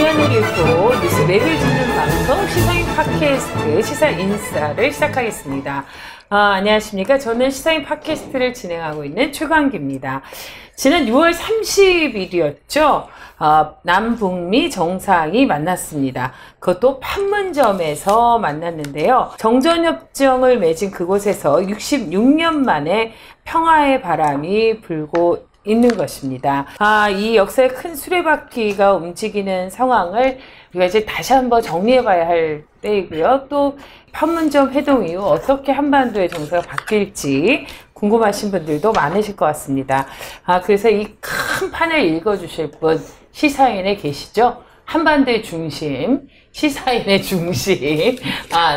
시간을 잃고 뉴스 맵을 짓는 방송 시사인 팟캐스트 시사인싸를 시작하겠습니다. 안녕하십니까. 저는 시사인 팟캐스트를 진행하고 있는 최광기입니다. 지난 6월 30일이었죠. 남북미 정상이 만났습니다. 그것도 판문점에서 만났는데요. 정전협정을 맺은 그곳에서 66년 만에 평화의 바람이 불고 있는 것입니다. 이 역사의 큰 수레바퀴가 움직이는 상황을 우리가 이제 다시 한번 정리해봐야 할 때이고요. 또 판문점 회동 이후 어떻게 한반도의 정세가 바뀔지 궁금하신 분들도 많으실 것 같습니다. 그래서 이 큰 판을 읽어주실 분 시사인에 계시죠? 한반도의 중심, 시사인의 중심,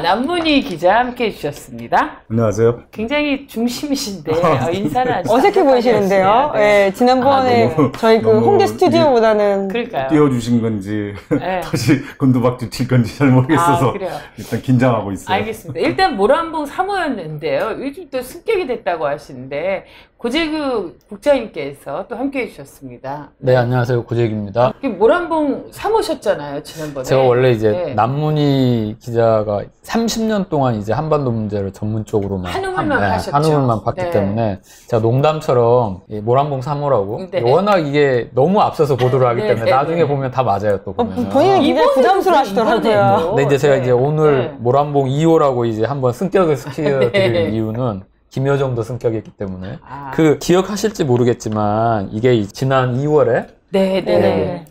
남문희 기자 함께 해주셨습니다. 안녕하세요. 굉장히 중심이신데 인사는 아주 어색해 보이시는데요. 네, 지난번에 저희 그 홍대 스튜디오보다는 그러니까요. 띄워주신 건지 네. 다시 곤두박질 칠 건지 잘 모르겠어서 일단 긴장하고 있어요. 알겠습니다. 일단 모란봉 3호였는데요. 요즘 또 승격이 됐다고 하시는데 고재규 국장님께서 또 함께 해주셨습니다. 네, 안녕하세요. 고재규입니다. 모란봉 3호셨잖아요, 지난번에. 제가 원래 이제 남문희 기자가 30년 동안 이제 한반도 문제를 전문적으로만 한우물만 하셨죠. 한우물만 봤기 때문에 제가 농담처럼 모란봉 3호라고 워낙 이게 너무 앞서서 보도를 하기 때문에 나중에 보면 다 맞아요. 또 보면. 본인이 굉장히 부담스러워 하시더라고요. 근데 이제 제가 이제 오늘 모란봉 2호라고 이제 한번 승격을 시켜드릴 이유는 김여정도 승격했기 때문에 그 기억하실지 모르겠지만 이게 지난 2월에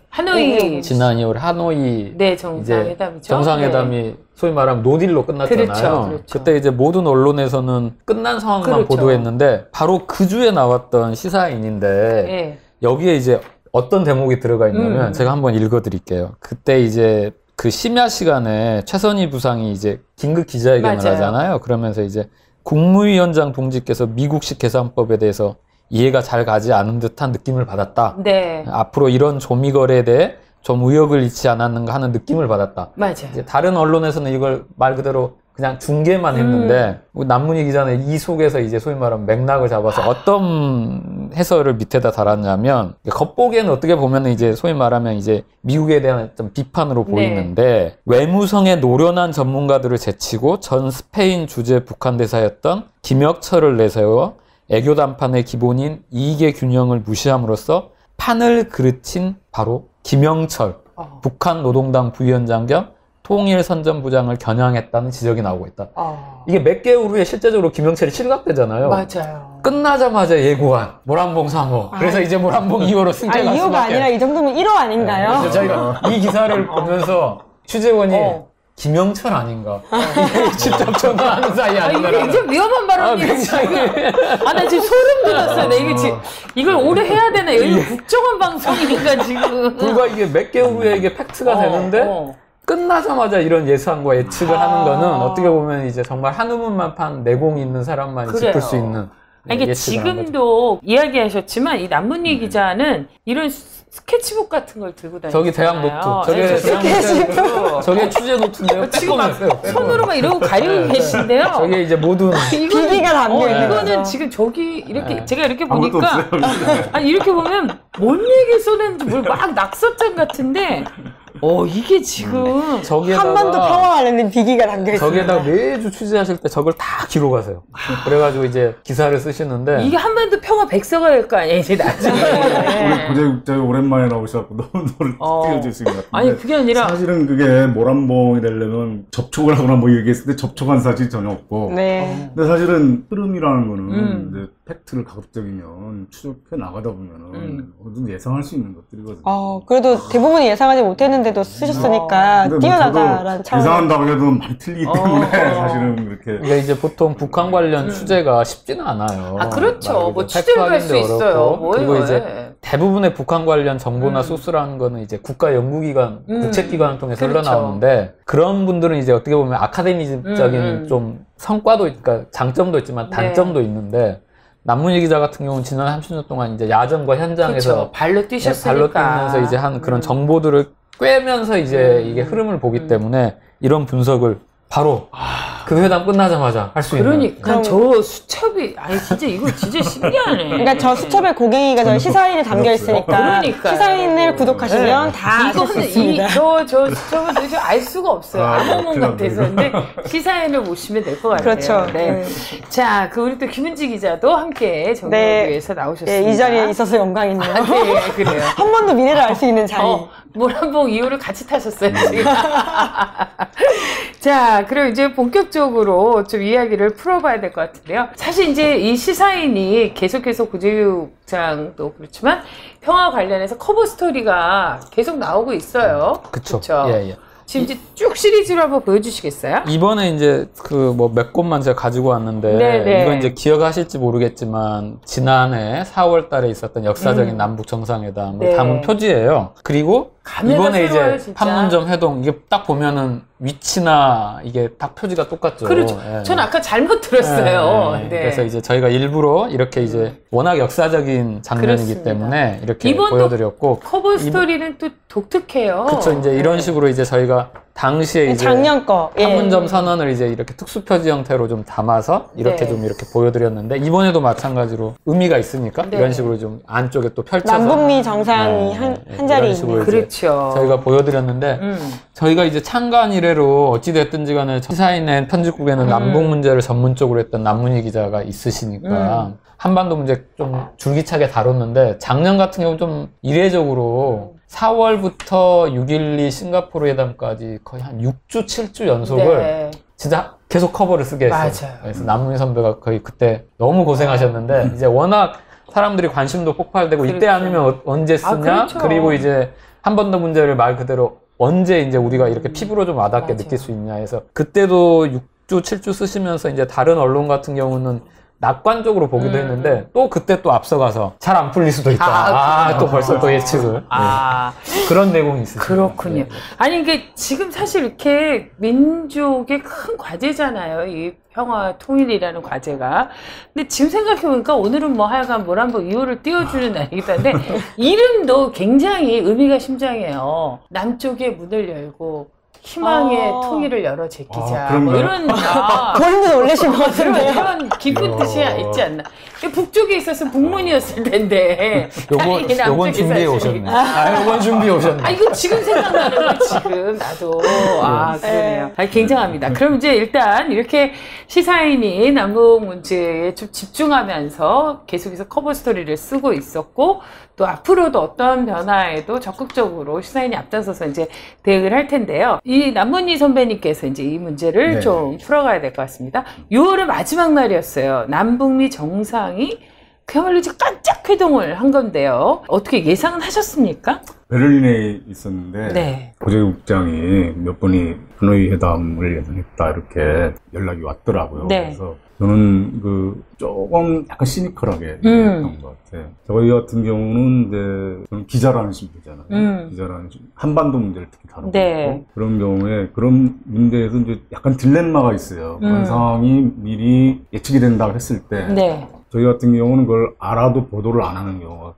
하노이 지난 2월 하노이 정상회담이죠. 정상회담이 소위 말하면 노딜로 끝났잖아요. 그렇죠. 그때 이제 모든 언론에서는 끝난 상황만 보도했는데 바로 그 주에 나왔던 시사인인데 여기에 이제 어떤 대목이 들어가 있냐면 제가 한번 읽어드릴게요. 그때 이제 그 심야 시간에 최선희 부상이 이제 긴급 기자회견을 하잖아요. 그러면서 이제 국무위원장 동지께서 미국식 계산법에 대해서 이해가 잘 가지 않은 듯한 느낌을 받았다. 앞으로 이런 조미거래에 대해 좀 의욕을 잃지 않았는가 하는 느낌을 받았다. 이제 다른 언론에서는 이걸 말 그대로 그냥 중계만 했는데 남문희 기자는 이 속에서 이제 소위 말하면 맥락을 잡아서 어떤 해설을 밑에다 달았냐면 겉보기에는 어떻게 보면 이제 소위 말하면 이제 미국에 대한 좀 비판으로 보이는데 외무성의 노련한 전문가들을 제치고 전 스페인 주재 북한 대사였던 김혁철을 내세워 애교 담판의 기본인 이익의 균형을 무시함으로써 판을 그르친 바로 김영철 북한 노동당 부위원장 겸 통일선전부장을 겨냥했다는 지적이 나오고 있다. 이게 몇 개월 후에 실제적으로 김영철이 실각되잖아요. 끝나자마자 예고한 모란봉 3호. 그래서 이제 모란봉 2호로 승격할 2호가 아니라 이 정도면 1호 아닌가요? 그래서 저희가 이 기사를 보면서 취재원이 김영철 아닌가? 직접 전화하는 사이 아닌가? 이게 굉장히 위험한 발언이에요. 나 지금 소름 돋았어요. 이게 지금 이걸 오래 해야 되나? 여기 국정원 방송이니까 지금. 불과 이게 몇 개월 후에 이게 팩트가 되는데 끝나자마자 이런 예상과 예측을 하는 거는 어떻게 보면 이제 정말 한우물만 판 내공이 있는 사람만이 짚을 수 있는. 이게 지금도 이야기하셨지만 이 남문희 기자는 이런 스케치북 같은 걸 들고 다니잖아요. 저기 대학 노트. 저게 취재 노트인데요. 지금 막 손으로 막 이러고 가리고 계신데요. 저게 이제 모든 비기가 담겨 있는 이거는 지금 저기 이렇게 제가 이렇게 보니까 이렇게 보면 뭔 얘기 써냈는지 막 낙서장 같은데 이게 지금 한반도 평화 관련된 비기가 담겨 있어요. 저기에다가 매주 취재하실 때 저걸 다 기록하세요. 그래가지고 이제 기사를 쓰시는데 이게 한반도 평화 백서가 될 거 아니에요, 이제 나중에. 고재국장이 오랜만에 나오셔서 너무 띄워주신 것 같은데. 아니 그게 아니라 사실은 그게 모란봉이 되려면 접촉을 하거나 뭐 얘기했을 때 접촉한 사실이 전혀 없고. 근데 사실은 흐름이라는 거는 이제 팩트를 가급적이면 추적해 나가다 보면은 어느 정도 예상할 수 있는 것들이거든요. 그래도 대부분이 예상하지 못했는데도 쓰셨으니까 뛰어나다라는 차원. 예상한다고 해도 많이 틀리기 때문에 사실은 그렇게. 그러니까 이제 보통 북한 관련 취재가 쉽지는 않아요. 그렇죠. 뭐 취재를 할 수 있어요. 그리고 이제 대부분의 북한 관련 정보나 소스라는 거는 이제 국가 연구기관, 국책기관을 통해서 흘러나오는데 그런 분들은 이제 어떻게 보면 아카데미적인 좀 성과도, 그러니까 장점도 있지만 단점도 있는데 남문희 기자 같은 경우는 지난 30년 동안 이제 야전과 현장에서 발로 뛰셨으니까 발로 뛰면서 이제 한 그런 정보들을 꿰면서 이제 이게 흐름을 보기 때문에 이런 분석을 바로 그 회담 끝나자마자 할 수 있는. 그러니까 저 수첩이 아니 진짜 이거 진짜 신기하네. 그러니까 저 수첩의 고갱이가 저희 시사인에 담겨 있으니까 시사인을 구독하시면 다 아실 수 있습니다. 저 수첩은 도대체 알 수가 없어요. 암호문 같아서. 근데 시사인을 보시면 될 것 같아요. 그렇죠. 네. 자, 우리 또 김은지 기자도 함께 정리하기 위해서 나오셨습니다. 이 자리에 있어서 영광이네요. 네, 그래요. 한 번도 미래를 알 수 있는 자리. 모란봉 2호를 같이 타셨어요, 지금. 자, 그럼 이제 본격적으로 좀 이야기를 풀어봐야 될 것 같은데요. 사실 이제 이 시사인이 계속해서 구제국장도 그렇지만 평화 관련해서 커버 스토리가 계속 나오고 있어요. 그쵸. 예. 지금 이제 쭉 시리즈로 한번 보여주시겠어요? 이번에 이제 몇 곳만 제가 가지고 왔는데 이건 이제 기억하실지 모르겠지만 지난해 4월 달에 있었던 역사적인 남북 정상회담을 담은 표지예요. 그리고 이번에 이제 판문점 회동 이게 딱 보면은 위치나 이게 딱 표지가 똑같죠. 그렇죠. 전 아까 잘못 들었어요. 그래서 이제 저희가 일부러 이렇게 이제 워낙 역사적인 장면이기 때문에 이렇게 보여드렸고 커버 스토리는 또 독특해요. 그렇죠. 이제 이런 식으로 이제 저희가 당시에 이제 작년 거 판문점 선언을 이제 이렇게 특수 표지 형태로 좀 담아서 이렇게 좀 이렇게 보여드렸는데 이번에도 마찬가지로 의미가 있으니까 이런 식으로 좀 안쪽에 또 펼쳐서 남북미 정상이 한 자리에 있는 그렇죠. 저희가 보여드렸는데 저희가 이제 창간 이래로 어찌됐든지 간에 시사인의 편집국에는 남북 문제를 전문적으로 했던 남문희 기자가 있으시니까 한반도 문제 좀 줄기차게 다뤘는데 작년 같은 경우 좀 이례적으로 4월부터 6.12 싱가포르 회담까지 거의 한 6주, 7주 연속을 진짜 계속 커버를 쓰게 했어요. 맞아요. 그래서 남문희 선배가 거의 그때 너무 고생하셨는데 이제 워낙 사람들이 관심도 폭발되고 이때 아니면 언제 쓰냐? 그리고 이제 한반도 문제를 말 그대로 언제 이제 우리가 이렇게 피부로 좀 와닿게 느낄 수 있냐 해서 그때도 6주, 7주 쓰시면서 이제 다른 언론 같은 경우는 낙관적으로 보기도 했는데 또 그때 또 앞서가서 잘 안 풀릴 수도 있다. 또 벌써 또 예측을. 그런 내용이 있어요. 그렇군요. 아니 이게 지금 사실 이렇게 민족의 큰 과제잖아요. 이 평화 통일이라는 과제가. 근데 지금 생각해보니까 오늘은 뭐 하여간 모란봉 2호를 띄워주는 날이기도 한데 이름도 굉장히 의미가 심장해요. 남쪽의 문을 열고 희망의 통일을 열어 제끼자. 뭐 이런 본인도 놀라신 것 같은데요. 이런 깊은 뜻이 있지 않나. 북쪽에 있어서 북문이었을 텐데. 요건 준비해 오셨네. 요건 준비해 오셨네. 이거 지금 생각나는 거 지금 나도. 그러네요. 굉장합니다. 그럼 이제 일단 이렇게 시사인이 남북 문제에 좀 집중하면서 계속해서 커버 스토리를 쓰고 있었고 또 앞으로도 어떤 변화에도 적극적으로 시사인이 앞장서서 이제 대응을 할 텐데요. 이 남문희 선배님께서 이제 이 문제를 좀 풀어가야 될 것 같습니다. 6월의 마지막 날이었어요. 남북미 정상이 그야말로 이제 깜짝 회동을 한 건데요. 어떻게 예상은 하셨습니까? 베를린에 있었는데 고재국장이 몇 번이 하노이 회담을 예상했다 이렇게 연락이 왔더라고요. 그래서 저는 조금 약간 시니컬하게 얘기했던 것 같아요. 저희 같은 경우는 이제 저는 기자라는 신분이잖아요. 기자라는 한반도 문제를 특히 다루고 있고 그런 경우에 그런 문제에서 이제 약간 딜레마가 있어요. 그런 상황이 미리 예측이 된다고 했을 때 저희 같은 경우는 그걸 알아도 보도를 안 하는 경우가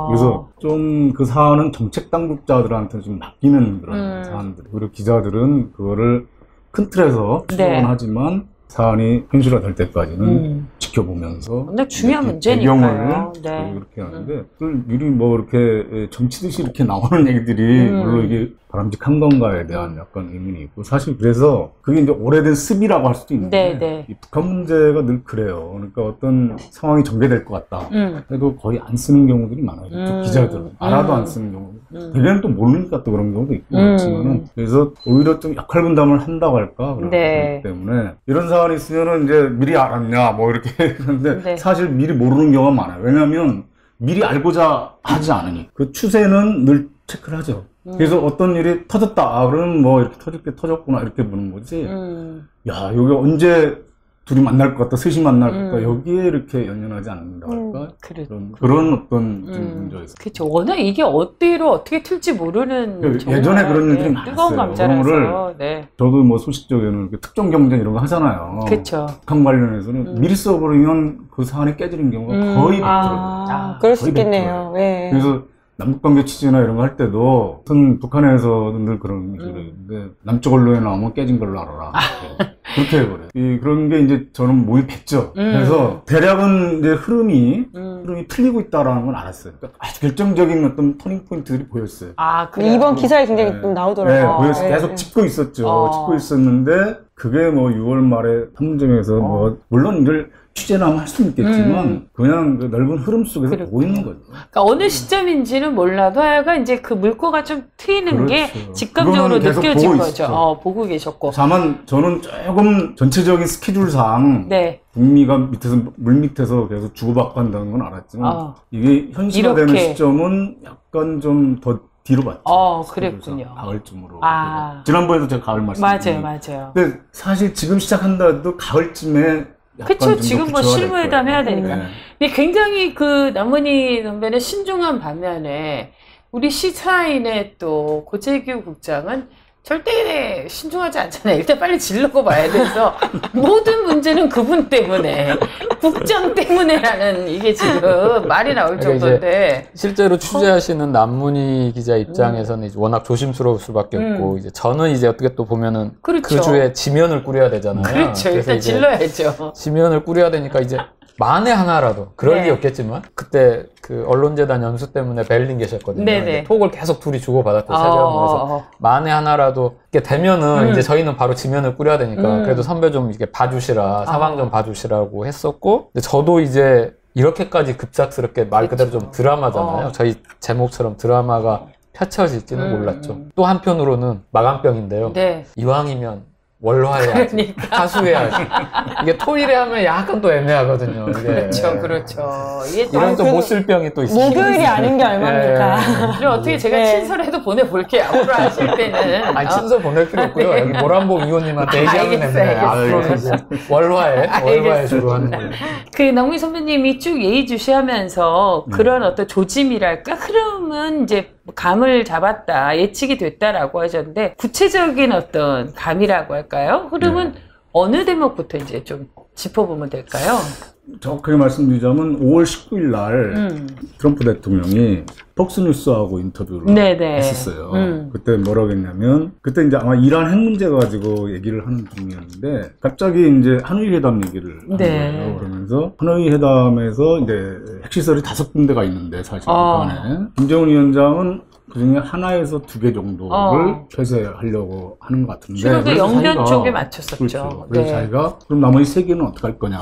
그래서 좀 그 사안은 정책 당국자들한테 좀 맡기는 그런 사안들. 그리고 기자들은 그거를 큰 틀에서 추정은 하지만 사안이 현실화될 때까지는 지켜보면서 근데 중요한 문제니까요. 그렇게 하는데 미리 뭐 이렇게 정치듯이 이렇게 나오는 얘기들이 물론 이게 바람직한 건가에 대한 약간 의문이 있고 사실 그래서 그게 이제 오래된 습이라고 할 수도 있는데 이 북한 문제가 늘 그래요. 그러니까 어떤 상황이 전개될 것 같다. 그래도 거의 안 쓰는 경우들이 많아요. 기자들은 알아도 안 쓰는 경우. 대개는 또 모르니까 또 그런 경우도 있고 그렇지만은 그래서 오히려 좀 역할 분담을 한다고 할까 그런 거기 때문에 이런 사안이 있으면은 이제 미리 알았냐 뭐 이렇게 했는데 사실 미리 모르는 경우가 많아요. 왜냐하면 미리 알고자 하지 않으니 그 추세는 늘 체크를 하죠. 그래서 어떤 일이 터졌다. 그러면 뭐 이렇게 터질 게 터졌구나 이렇게 보는 거지. 야 여기 언제 둘이 만날 것 같다, 셋이 만날 것 같다, 여기에 이렇게 연연하지 않는다 할까? 그런 어떤 문제가 있어요. 그렇죠. 워낙 이게 어디로 어떻게 튈지 모르는 예전에 그런 일들이 많았어요. 뜨거운 감자라서. 저도 뭐 소식적에는 특정 경쟁 이런 거 하잖아요. 그렇죠. 북한 관련해서는 미리 써버리면 그 사안이 깨지는 경우가 거의 100%. 그럴 수 있겠네요. 그래서 남북관계 취재나 이런 거 할 때도 북한에서는 늘 그런 식으로 했는데 남쪽 언론에 나오면 깨진 걸로 알아라. 그렇게 해버려요. 그런 게 이제 저는 모의했죠. 그래서 대략은 이제 흐름이 틀리고 있다라는 건 알았어요. 그러니까 아주 결정적인 어떤 터닝 포인트들이 보였어요. 아, 이번 기사에 굉장히 좀 나오더라고요. 네, 보였어요. 계속 짚고 있었죠. 짚고 있었는데 그게 뭐 6월 말에 판문점에서 뭐 물론 이걸 취재나 할 수는 있겠지만 그냥 그 넓은 흐름 속에서 보고 있는 거죠. 그러니까 어느 시점인지는 몰라도 하여간 이제 그 물꼬가 좀 트이는 게 직감적으로 느껴진 거죠. 보고 계셨고. 다만 저는 조금 전체적인 스케줄상 북미가 밑에서 물 밑에서 계속 주고받고 한다는 건 알았지만 이게 현실화되는 시점은 약간 좀 더 뒤로 봤죠. 그랬군요. 가을쯤으로. 지난번에도 제가 가을 말씀드렸는데. 맞아요. 근데 사실 지금 시작한다 해도 가을쯤에 그쵸. 지금 뭐 실무회담 해야 되니까. 근데 굉장히 그 남은희 선배는 신중한 반면에 우리 시사인의 또 고재규 국장은 절대 신중하지 않잖아요. 일단 빨리 질르고 봐야 돼서 모든 문제는 그분 때문에 국장 때문에라는 이게 지금 말이 나올 정도인데 실제로 취재하시는 남문희 기자 입장에서는 이제 워낙 조심스러울 수밖에 없고 이제 저는 이제 어떻게 또 보면은 그 주에 지면을 꾸려야 되잖아요. 그렇죠. 일단 질러야죠. 지면을 꾸려야 되니까 이제 만에 하나라도 그럴 리 없겠지만 그때 그 언론재단 연수 때문에 베를린 계셨거든요. 톡을 계속 둘이 주고받았던 새벽에서 만에 하나라도 이렇게 되면은 이제 저희는 바로 지면을 꾸려야 되니까 그래도 선배 좀 이렇게 봐주시라 상황 좀 봐주시라고 했었고 근데 저도 이제 이렇게까지 급작스럽게 말 그대로 좀 드라마잖아요. 저희 제목처럼 드라마가 펼쳐질지는 몰랐죠. 또 한편으로는 마감병인데요. 이왕이면 월화해야지. 하수해야지. 이게 토일에 하면 약간 또 애매하거든요. 이게. 그렇죠. 이런 또 못 쓸 병이 또 있어요. 목요일이 아닌 게 얼마입니까? 그럼 어떻게 제가 친서라도 보내볼게요. 앞으로 하실 때는. 아니, 친서 보낼 필요 없고요. 여기 모란봉 의원님한테 얘기하면 됩니다. 앞으로는 월화에 주로 하는 거예요. 그 남은희 선배님이 쭉 예의주시하면서 그런 어떤 조짐이랄까 흐름은 이제 감을 잡았다, 예측이 됐다라고 하셨는데 구체적인 어떤 감이라고 할까요? 흐름은 어느 대목부터 이제 좀 짚어보면 될까요? 정확하게 말씀드리자면 5월 19일 날 트럼프 대통령이 폭스뉴스하고 인터뷰를 했었어요. 그때 뭐라고 했냐면 그때 이제 아마 이란 핵 문제 가지고 얘기를 하는 중이었는데 갑자기 이제 하노이 회담 얘기를 하는 거예요. 그러면서 하노이 회담에서 이제 핵시설이 5군데가 있는데 사실 북한에 김정은 위원장은 그중에 하나에서 2개 정도를 폐쇄하려고 하는 것 같은데 주로 영변 쪽에 맞췄었죠. 그렇죠. 그래서 자기가 그럼 나머지 3개는 어떻게 할 거냐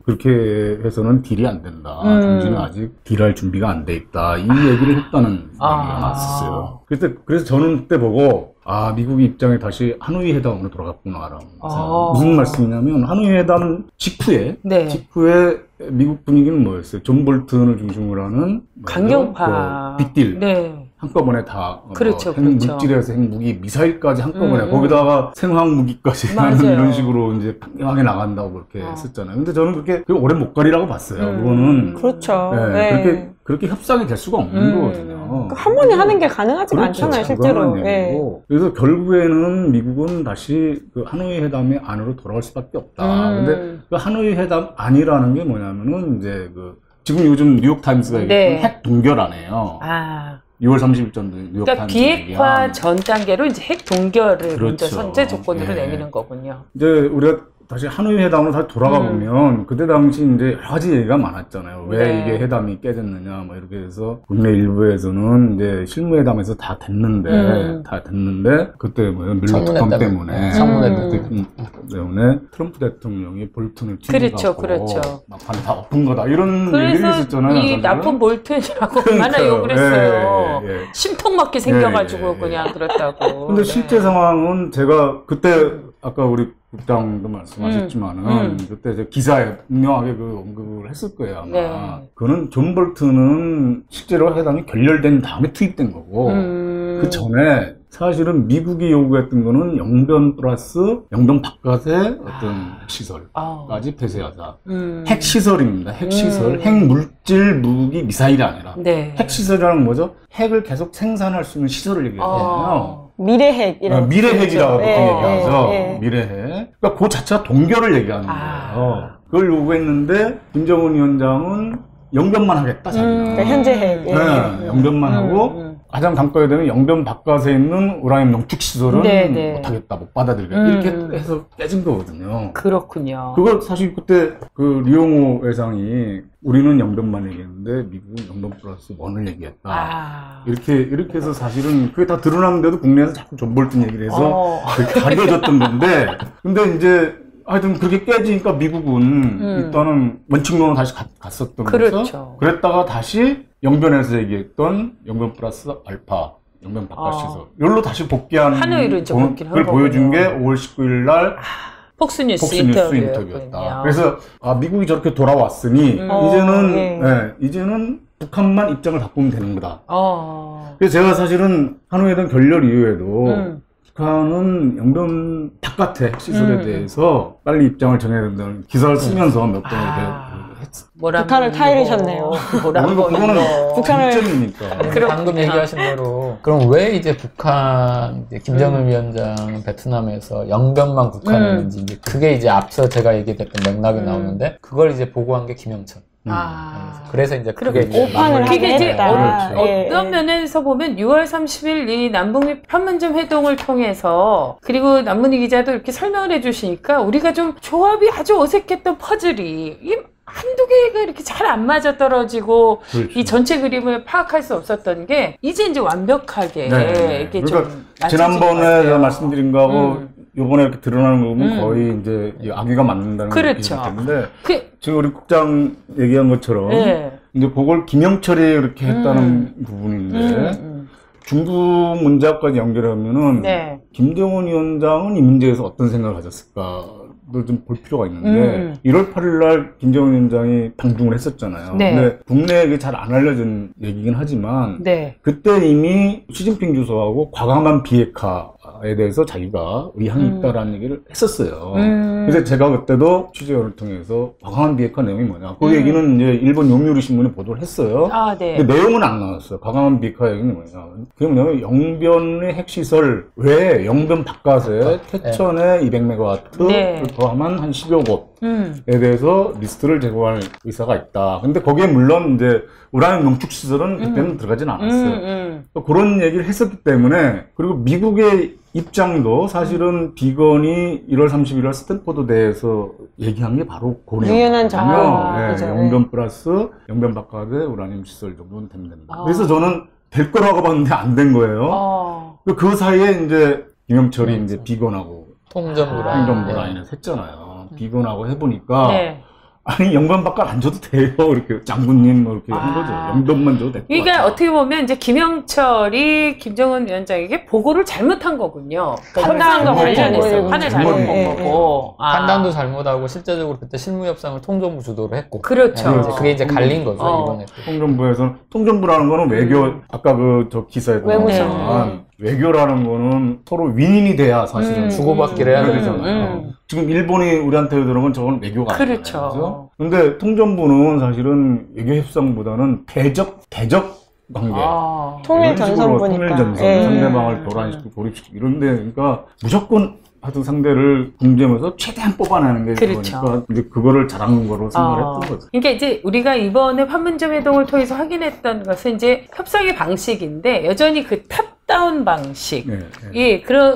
그렇게 해서는 딜이 안 된다. 중진은 아직 딜할 준비가 안 돼 있다. 이 얘기를 했다는 얘기가 나왔었어요. 그래서 저는 그때 보고 미국의 입장에 다시 하노이 회담으로 돌아갔구나라는 무슨 말씀이냐면 하노이 회담 직후에 미국 분위기는 뭐였어요? 존 볼튼을 중심으로 하는 강경파 빅딜 한꺼번에 다 핵물질에서 핵무기, 미사일까지 한꺼번에 거기다가 생화학무기까지 하는 이런 식으로 이제 강경하게 나간다고 그렇게 했었잖아요. 근데 저는 그렇게 오래 못 가리라고 봤어요. 그거는 그렇죠. 그렇게 협상이 될 수가 없는 거거든요. 한 번에 하는 게 가능하지가 않잖아요, 실제로. 그래서 결국에는 미국은 다시 그 하노이 회담의 안으로 돌아갈 수밖에 없다. 근데 그 하노이 회담 안이라는 게 뭐냐면은 이제 지금 요즘 뉴욕 타임스가 얘기했던 핵 동결안이에요. 6월 30일 전 뉴욕 그러니까 타임스 비핵화 전 단계로 이제 핵 동결을 먼저 선제 조건으로 내미는 거군요. 이제 우리가 다시 하노이 회담으로 다시 돌아가 보면 그때 당시 이제 여러 가지 얘기가 많았잖아요. 왜 이게 회담이 깨졌느냐 뭐 이렇게 해서 국내 일부에서는 이제 실무회담에서 다 됐는데 그때 밀러 특검 때문에 때문에 트럼프 대통령이 볼튼을 튀겨갖고 막판 다 엎은 거다 이런 얘기를 했었잖아요. 그래서 이 나쁜 볼튼이라고 얼마나 욕을 했어요. 심통맞게 생겨가지고 그냥 그랬다고. 근데 실제 상황은 제가 그때 아까 우리 국장도 말씀하셨지만은 그때 이제 기사에 분명하게 언급을 했을 거예요 아마. 그는 존 볼튼은 실제로 회담이 결렬된 다음에 투입된 거고 그 전에 사실은 미국이 요구했던 거는 영변 플러스 영변 바깥의 어떤 핵시설까지 폐쇄하자. 핵시설입니다. 핵시설, 핵물질, 무기, 미사일이 아니라 핵시설이라는 뭐죠? 핵을 계속 생산할 수 있는 시설을 얘기하잖아요. 미래핵이라고. 미래핵이라고 보통 얘기하죠. 미래핵. 그러니까 그 자체가 동결을 얘기하는 거예요. 그걸 요구했는데 김정은 위원장은 영변만 하겠다, 자기는. 그러니까 현재 핵. 네, 영변만 하고, 가장 단가에 되는 영변 바깥에 있는 우라늄 농축 시설은 못하겠다, 못 받아들이겠다. 이렇게 해서 깨진 거거든요. 그렇군요. 그걸 사실 그때 그 리용호 회장이 우리는 영변만 얘기했는데 미국은 영변 플러스 원을 얘기했다. 이렇게 해서 사실은 그게 다 드러났는데도 국내에서 자꾸 존 볼튼 얘기를 해서 그렇게 가려졌던 건데, 근데 이제 하여튼 그렇게 깨지니까 미국은 일단은 원칙론으로 다시 갔었던 거죠. 그랬다가 다시 영변에서 얘기했던 영변 플러스 알파, 영변 바깥 시설. 이걸로 다시 복귀한 하노이로 이제 복귀를 한 그걸 보여준 게 5월 19일 날 폭스뉴스 인터뷰였다. 그래서 미국이 저렇게 돌아왔으니 이제는 북한만 입장을 바꾸면 되는 거다. 그래서 제가 사실은 하노이던 결렬 이후에도 북한은 영변 바깥의 시설에 대해서 빨리 입장을 정해야 된다는 기사를 쓰면서 몇 번 북한을 타이르셨네요. 그거는 북한을 방금 얘기하신 대로 그럼 왜 이제 북한 김정은 위원장은 베트남에서 영변만 국한했는지 이제 그게 이제 앞서 제가 얘기했던 맥락이 나오는데 그걸 이제 보고한 게 김영천. 그래서 이제 그게 이제 어떤 면에서 보면 6월 30일 이 남북미 판문점 회동을 통해서 그리고 남문희 기자도 이렇게 설명을 해주시니까 우리가 좀 조합이 아주 어색했던 퍼즐이 한두 개가 이렇게 잘 안 맞아 떨어지고 이 전체 그림을 파악할 수 없었던 게 이제 완벽하게 이렇게 그러니까 좀 지난번에 제가 말씀드린 거하고 요번에 이렇게 드러나는 거 보면 거의 이제 악의가 맞는다는 그렇죠. 느낌인데 지금 우리 국장 얘기한 것처럼 이제 그걸 김영철이 이렇게 했다는 부분인데 중국 문제까지 연결하면은 김정은 위원장은 이 문제에서 어떤 생각을 가졌을까? 좀 볼 필요가 있는데 1월 8일 날 김정은 위원장이 방중을 했었잖아요. 근데 국내에 잘 안 알려진 얘기긴 하지만 그때 이미 시진핑 주석하고 과감한 비핵화에 대해서 자기가 의향이 있다라는 얘기를 했었어요. 그래서 제가 그때도 취재를 통해서 과감한 비핵화 내용이 뭐냐. 그 얘기는 이제 일본 요미우리 신문에 보도를 했어요. 근데 내용은 안 나왔어요. 과감한 비핵화 얘기는 뭐냐. 그게 뭐냐면 영변의 핵시설 외에 영변 바깥에 태천에 200메가와트 더하면 한 10여 곳에 대해서 리스트를 제공할 의사가 있다. 근데 거기에 물론 이제 우라늄 농축 시설은 그때는 들어가진 않았어요. 그런 얘기를 했었기 때문에 그리고 미국의 입장도 사실은 비건이 1월 30일 날 스탠포드 대에서 얘기한 게 바로 그 유연한 정보. 영변 플러스 영변 바깥에 우라늄 시설 정도는 되면 된다. 그래서 저는 될 거라고 봤는데 안 된 거예요. 그 사이에 이제 김영철이 이제 비건하고 통전부 라인에서 했잖아요. 비건하고 해보니까 아니 영변 바깥 안 줘도 돼요. 이렇게 장군님 뭐 이렇게 한 거죠. 영변만 줘도 될 것 그러니까 같아요. 어떻게 보면 이제 김영철이 김정은 위원장에게 보고를 잘못한 거군요. 판단과 관련해서 판을 잘못 본 거고. 판단도 잘못하고 실제적으로 그때 실무협상을 통전부 주도로 했고. 그렇죠. 그게 이제 갈린 거죠. 이번에. 통전부에서는 통전부라는 거는 외교 아까 그 저 기사에도 나왔지만 외교라는 거는 서로 윈윈이 돼야 사실은 주고받기를 해야 되잖아요. 지금 일본이 우리한테 들어온 저건 외교가 아니에요. 그렇죠. 근데 통전부는 사실은 외교 협상보다는 대적 관계. 통일전선부니까. 상대방을 교란시키고 고립시키고 이런데 그러니까 무조건 하여튼 상대를 궁지하면서 최대한 뽑아내는 게 그러니까 이제 그거를 잘하는 거로 생각을 했던 거죠. 그러니까 이제 우리가 이번에 판문점 회동을 통해서 확인했던 것은 이제 협상의 방식인데 여전히 그 탑다운 방식,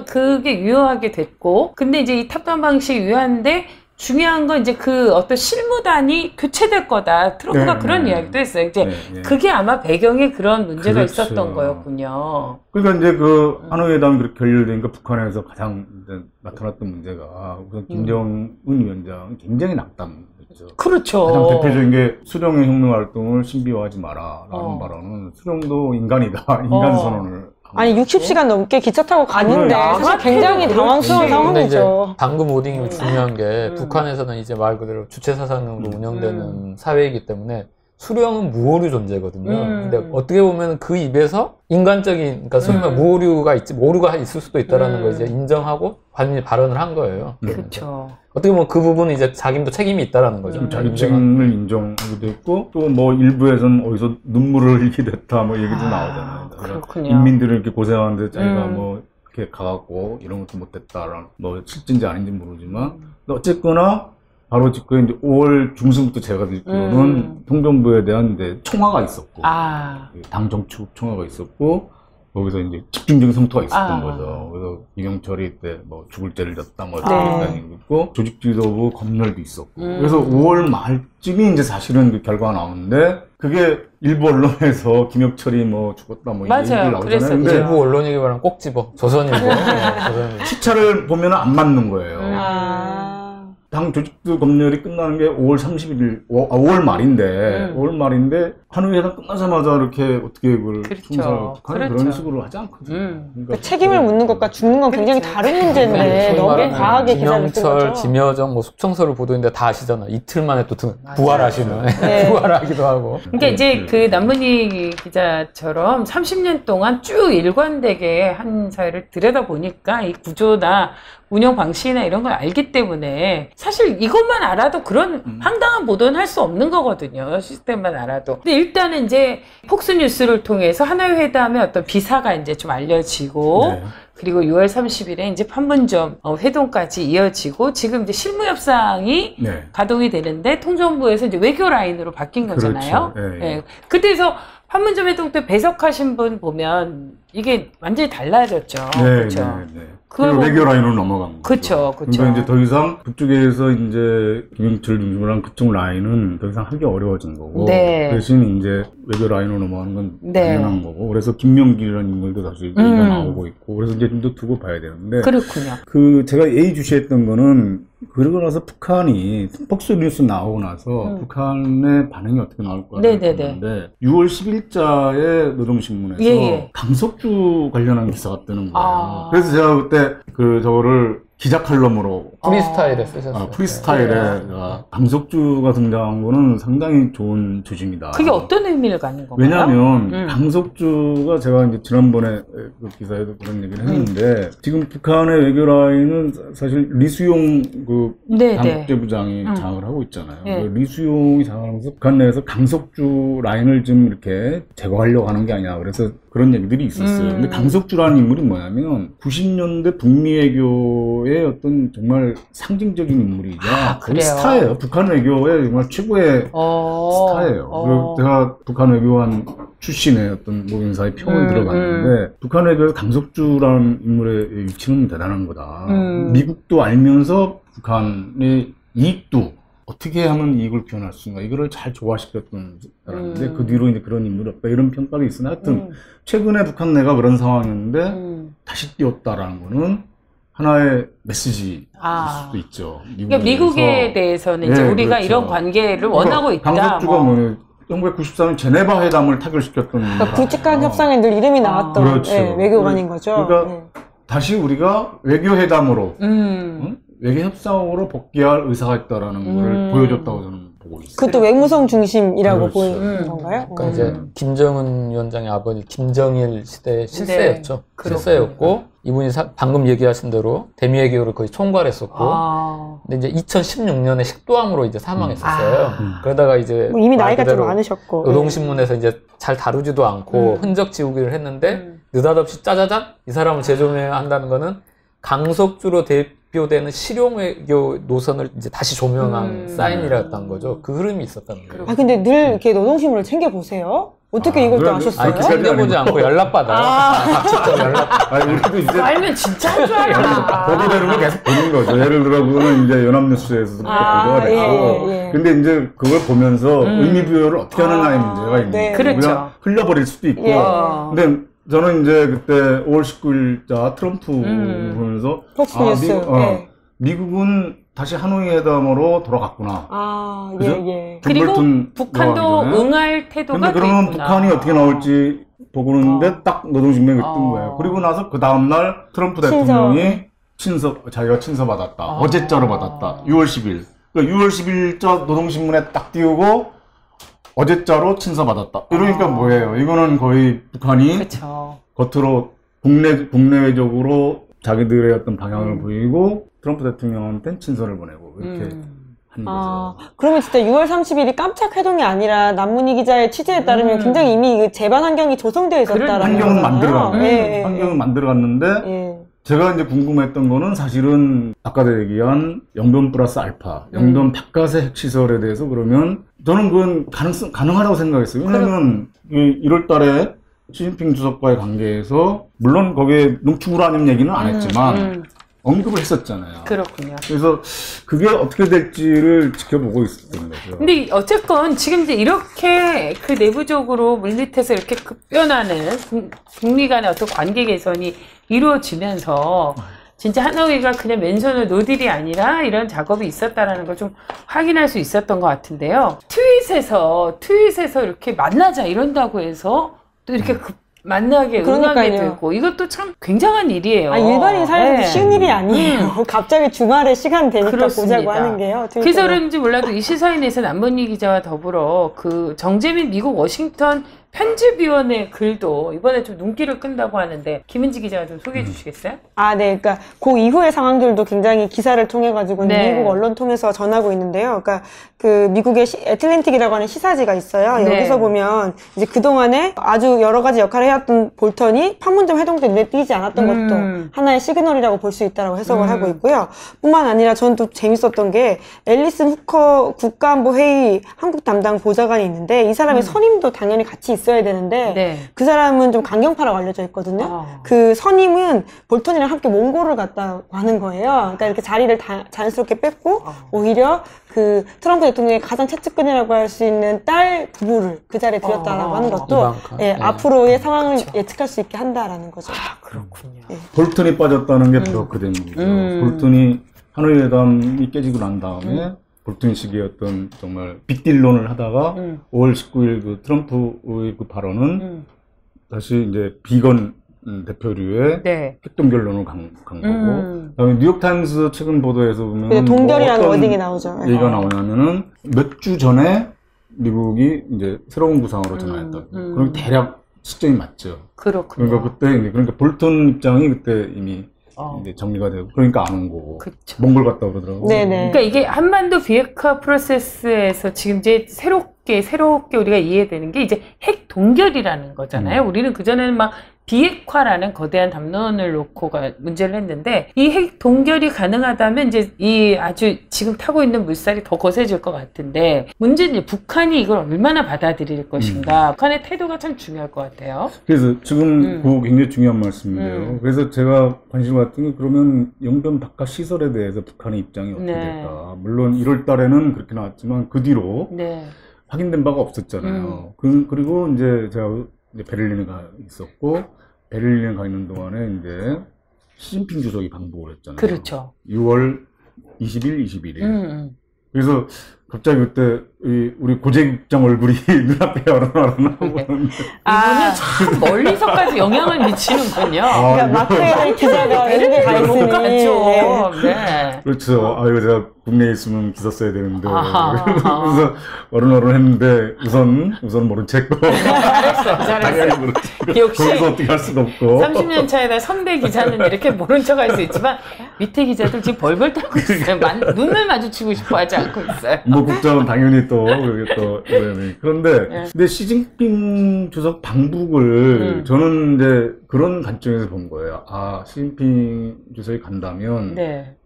그게 유효하게 됐고, 근데 이제 이 탑다운 방식이 유효한데 중요한 건 이제 그 어떤 실무단이 교체될 거다. 트럼프가 그런 이야기도 했어요. 이제 그게 아마 배경에 그런 문제가 있었던 거였군요. 그러니까 이제 그 하노이 회담이 그렇게 결렬되니까 북한에서 가장 이제 나타났던 문제가 우선 김정은 위원장 굉장히 낙담했죠. 그렇죠. 가장 대표적인 게 수령의 혁명 활동을 신비화하지 마라라는 발언은 수령도 인간이다. 인간 선언을. 아니 60시간 넘게 기차 타고 갔는데 사실 굉장히 당황스러운 상황이죠. 방금 오딩이 중요한 게 북한에서는 이제 말 그대로 주체 사상으로 운영되는 사회이기 때문에 수령은 무오류 존재거든요. 근데 어떻게 보면 그 입에서 인간적인, 그러니까 소위 말해 무오류가 있지, 오류가 있을 수도 있다라는 걸 이제 인정하고 발언을 한 거예요. 그렇죠. 어떻게 보면 그 부분은 이제 자기도 책임이 있다라는 거죠. 자기 책임을 인정하기도 했고, 또 뭐 일부에서는 어디서 눈물을 흘리게 됐다, 뭐 얘기도 나오잖아요. 그렇군요. 인민들을 이렇게 고생하는데 자기가 뭐 이렇게 가갖고 이런 것도 못했다라는, 뭐 실진지 아닌지 모르지만, 어쨌거나 바로 직후에 이제 5월 중순부터 제가 듣기로는 통전부에 대한 이제 총화가 있었고, 당 정축 총화가 있었고, 거기서 이제 집중적인 성토가 있었던 거죠. 그래서 이명철이 그때 뭐 죽을 죄를 졌다 뭐 이렇게 있고, 조직지도부 검열도 있었고, 그래서 5월 말쯤이 이제 사실은 그 결과가 나오는데, 그게 일부 언론에서 김혁철이 뭐 죽었다 뭐 이런 얘기가 나오잖아요. 근데 일부 언론 얘기 말하면 꼭 집어. 조선일보. 조선일보. 시차를 보면 안 맞는 거예요. 당 조직도 검열이 끝나는 게 5월 31일, 5월 말인데, 5월 말인데, 한우회 회담 끝나자마자 이렇게 어떻게 그걸 총살하는 그런 식으로 하지 않거든요. 그러니까 책임을 묻는 것과 죽는 건 굉장히 다른 문제인데, 너무 과하게 기사를 쓴 거죠. 김영철, 김여정, 뭐 숙청서를 보도했는데 다 아시잖아. 이틀 만에 또 부활하시는. 부활하기도 하고. 그러니까 이제 그 남문희 기자처럼 30년 동안 쭉 일관되게 한 사회를 들여다보니까 이 구조나 운영 방식이나 이런 걸 알기 때문에 사실 이것만 알아도 그런 황당한 보도는 할 수 없는 거거든요. 시스템만 알아도. 근데 일단은 이제 폭스뉴스를 통해서 하나의 회담의 어떤 비사가 이제 좀 알려지고 그리고 6월 30일에 이제 판문점 회동까지 이어지고 지금 이제 실무 협상이 가동이 되는데 통전부에서 이제 외교 라인으로 바뀐 거잖아요. 그렇죠. 그때서 판문점 회동 때 배석하신 분 보면 이게 완전히 달라졌죠. 그렇죠. 그리고 외교 라인으로 넘어간 거죠. 그렇죠. 그러니까 이제 더 이상 그쪽에서 이제 김영철 중심으로 한 그쪽 라인은 더 이상 하기 어려워진 거고 대신 이제 외교 라인으로 넘어가는 건 당연한 거고 그래서 김명길이라는 인물도 다시 얘기가 나오고 있고 그래서 이제 좀 더 두고 봐야 되는데 그렇군요. 그 제가 예의주시했던 거는 그러고 나서 북한이 폭스뉴스 나오고 나서 북한의 반응이 어떻게 나올 거야 했는데 6월 10일자에 노동신문에서 강석주 관련한 기사가 뜨는 거예요. 그래서 제가 그때 저거를 기자 칼럼으로 프리스타일에 쓰셨어요. 프리스타일에 강석주가 등장한 거는 상당히 좋은 조짐이다. 그게 어떤 의미를 갖는 건가요? 왜냐하면 강석주가 제가 이제 지난번에 그 기사에도 그런 얘기를 했는데 지금 북한의 외교 라인은 사실 리수용 그 당국제부장이 장악을 하고 있잖아요. 리수용이 장악하면서 북한 내에서 강석주 라인을 좀 이렇게 제거하려고 하는 게 아니야. 그래서 그런 얘기들이 있었어요. 근데 강석주라는 인물이 뭐냐면 90년대 북미 외교의 어떤 정말 상징적인 인물이자 거의 스타예요. 북한 외교의 정말 최고의 스타예요. 그리고 제가 북한 외교관 출신의 어떤 모인사의 평을 들어봤는데 북한 외교에서 강석주라는 인물의 위치는 대단한 거다. 미국도 알면서 북한의 이익도 어떻게 하면 이익을 표현할 수 있는가 이거를 잘 조화시켰던 사람인데 그 뒤로 이제 그런 인물이 없다 이런 평가가 있으나 하여튼 최근에 북한 내가 그런 상황이었는데 다시 띄웠다라는 거는 하나의 메시지일 수도 있죠. 그러니까 미국에 대해서는 이제 우리가 그렇죠. 이런 관계를 원하고 있다. 강석주가 뭐 1994년 제네바 회담을 타결시켰던 굵직한 협상에 늘 이름이 나왔던 그렇죠. 외교관인 거죠. 그러니까 다시 우리가 외교 회담으로 외교 협상으로 복귀할 의사가 있다라는 걸 보여줬다고 저는 보고 있어요. 그것도 외무성 중심이라고 보이는 건가요? 그러니까 이제 김정은 위원장의 아버지 김정일 시대의 실세였죠. 실세였고 이분이 방금 얘기하신 대로 대미 외교를 거의 총괄했었고 근데 이제 2016년에 식도암으로 이제 사망했었어요. 그러다가 이제 뭐 이미 나이가 좀 많으셨고 노동신문에서 이제 잘 다루지도 않고 흔적 지우기를 했는데 느닷없이 짜자잔 이 사람을 재조명한다는 거는 강석주로 대표되는 실용외교 노선을 이제 다시 조명한 사인이었던 거죠. 그 흐름이 있었다는 거예요. 근데 늘 이렇게 노동신문을 챙겨보세요? 어떻게 이걸 또 아셨어요? 챙겨보지 않고 연락받아요. 직접 연락. 우리도 이제 알면 진짜 한 줄 알아. 보도되는 걸 계속 보는 거죠. 예를 들어 그거는 이제 연합뉴스에서도 보도가 됐고, 근데 이제 그걸 보면서 의미 부여를 어떻게 하느냐의 문제가 있는 거예요. 그렇죠. 흘려버릴 수도 있고. 근데 저는 이제 그때 5월 19일자 트럼프 보면서 미국은 다시 하노이 회담으로 돌아갔구나. 그리고 북한도 응할 태도가 근데 그러면 북한이 어떻게 나올지 보고 있는데 딱 노동신문에 뜬 거예요. 그리고 나서 그 다음날 트럼프 대통령이 자기가 친서받았다. 어제자로 받았다. 6월 10일. 그러니까 6월 10일자 노동신문에 딱 띄우고 어제자로 친서받았다. 이러니까 뭐예요? 이거는 거의 북한이 겉으로 국내외적으로 자기들의 어떤 방향을 보이고 트럼프 대통령한테는 친서를 보내고 이렇게 한 거죠. 그러면 진짜 6월 30일이 깜짝 회동이 아니라 남문희 기자의 취재에 따르면 굉장히 이미 그 재반 환경이 조성되어 있었다라는 환경은 만들어갔는데 제가 이제 궁금했던 거는 사실은 아까 얘기한 영변 플러스 알파, 영변 바깥의 핵시설에 대해서 그러면 저는 그건 가능하다고 생각했어요. 왜냐면 1월 달에 시진핑 주석과의 관계에서 물론 거기에 농축우라늄 얘기는 안 했지만 언급을 했었잖아요. 그렇군요. 그래서 그게 어떻게 될지를 지켜보고 있었던 거죠. 근데 어쨌건 지금 이제 이렇게 그 내부적으로 물밑에서 이렇게 급변하는 북미 간의 어떤 관계 개선이 이루어지면서 진짜 하노이가 그냥 맨손으로 노딜이 아니라 이런 작업이 있었다라는 걸 좀 확인할 수 있었던 것 같은데요. 트윗에서 이렇게 만나자 이런다고 해서 또 이렇게 만나게 응하게 되고 이것도 참 굉장한 일이에요. 일반인 살면서 쉬운 일이 아니에요. 갑자기 주말에 시간 되니까 그렇습니다. 보자고 하는 게요. 그래서 그런지 몰라도 이 시사인에서 남문희 기자와 더불어 그 정재민 미국 워싱턴 편집위원회 글도 이번에 좀 눈길을 끈다고 하는데 김은지 기자가 좀 소개해 주시겠어요? 네. 그러니까 그 이후의 상황들도 굉장히 기사를 통해 가지고 미국 언론 통해서 전하고 있는데요. 그러니까 그 미국의 애틀랜틱이라고 하는 시사지가 있어요. 여기서 보면 이제 그동안에 아주 여러 가지 역할을 해왔던 볼턴이 판문점 회동 때 눈에 띄지 않았던 것도 하나의 시그널이라고 볼 수 있다고 해석을 하고 있고요. 뿐만 아니라 저는 또 재밌었던 게 앨리슨 후커 국가안보회의 한국 담당 보좌관이 있는데 이 사람의 선임도 당연히 같이 있어야 되는데 그 사람은 좀 강경파라고 알려져 있거든요. 그 선임은 볼턴이랑 함께 몽골을 갔다고 하는 거예요. 그러니까 이렇게 자리를 자연스럽게 뺐고 오히려 그 트럼프 대통령의 가장 최측근이라고 할 수 있는 딸 부부를 그 자리에 들였다라고 하는 것도 앞으로의 상황을 예측할 수 있게 한다라는 거죠. 그렇군요. 볼턴이 빠졌다는 게 바로 그 대목이죠. 볼턴이 하노이 회담이 깨지고 난 다음에 볼턴 시기였던 정말 빅딜론을 하다가 5월 19일 그 트럼프의 그 발언은 다시 이제 비건 대표류의 핵동결론을 간 거고 그다음에 뉴욕타임스 최근 보도에서 보면 동결이라는 워딩이 나오죠. 얘기가 나오냐면은 몇 주 전에 미국이 이제 새로운 구상으로 전환했다. 그럼 대략 시점이 맞죠. 그렇군요. 그러니까 그러니까 볼턴 입장이 그때 이미 이제 정리가 되고 그러니까 안 온 거고 몽골 갔다 그러더라고요. 그러니까 이게 한반도 비핵화 프로세스에서 지금 이제 새롭게 우리가 이해되는 게 이제 핵 동결이라는 거잖아요. 우리는 그전에는 막 비핵화라는 거대한 담론을 놓고 문제를 했는데 이 핵 동결이 가능하다면 이제 이 아주 지금 타고 있는 물살이 더 거세질 것 같은데 문제는 이제 북한이 이걸 얼마나 받아들일 것인가. 북한의 태도가 참 중요할 것 같아요. 그래서 지금 그거 굉장히 중요한 말씀인데요. 그래서 제가 관심 갖던 게 그러면 영변 바깥 시설에 대해서 북한의 입장이 어떻게 될까. 물론 1월 달에는 그렇게 나왔지만 그 뒤로 확인된 바가 없었잖아요. 그리고 이제 제가 이제 베를린에 가 있었고 베를린에 가 있는 동안에 이제 시진핑 주석이 방북을 했잖아요. 그렇죠. 6월 20일, 21일. 그래서 갑자기 그때 우리 고재국장 얼굴이 눈앞에 어른어른하고 이거는 참 멀리서까지 영향을 미치는군요. 그러니까 마크의 기자가 외국에 가 있으니 네. 그렇죠. 이거 제가 국내에 있으면 기사 써야 되는데 그래서 어른어른 했는데 우선 모른 척 잘했어. 역시 거기서 어떻게 할 수도 없고 30년 차에다 선배 기자는 이렇게 모른 척 할 수 있지만 밑에 기자들 지금 벌벌 떨고 있어요. 눈을 마주치고 싶어 하지 않고 있어요. 뭐 국장은 당연히 또 그런데 근데 시진핑 주석 방북을 저는 이제 그런 관점에서 본 거예요. 시진핑 주석이 간다면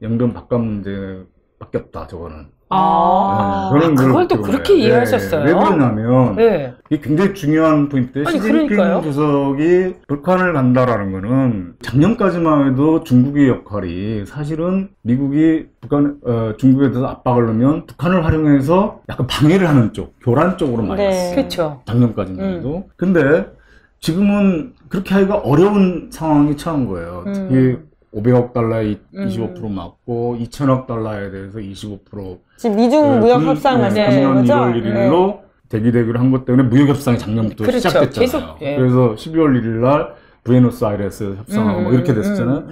영변 바깥 문제밖에 없다. 저거는. 저는 그걸 또 그렇게 이해하셨어요? 왜 그러냐면 이게 굉장히 중요한 포인트에 시진핑 주석이 북한을 간다라는 거는 작년까지만 해도 중국의 역할이 사실은 미국이 중국에 대해서 압박을 넣으면 북한을 활용해서 약간 방해를 하는 쪽, 교란 쪽으로 많이 했어요. 그렇죠. 작년까지만 해도. 근데 지금은 그렇게 하기가 어려운 상황이 처한 거예요. 특히 500억 달러에 25% 맞고 2천억 달러에 대해서 25% 지금 미중 무역 협상 말씀하시는 거죠? 1월 1일로 대기되기로 한 것 때문에 무역 협상이 작년부터 시작됐잖아요. 그래서 12월 1일 날 부에노스아이레스에서 협상하고 뭐 이렇게 됐었잖아요.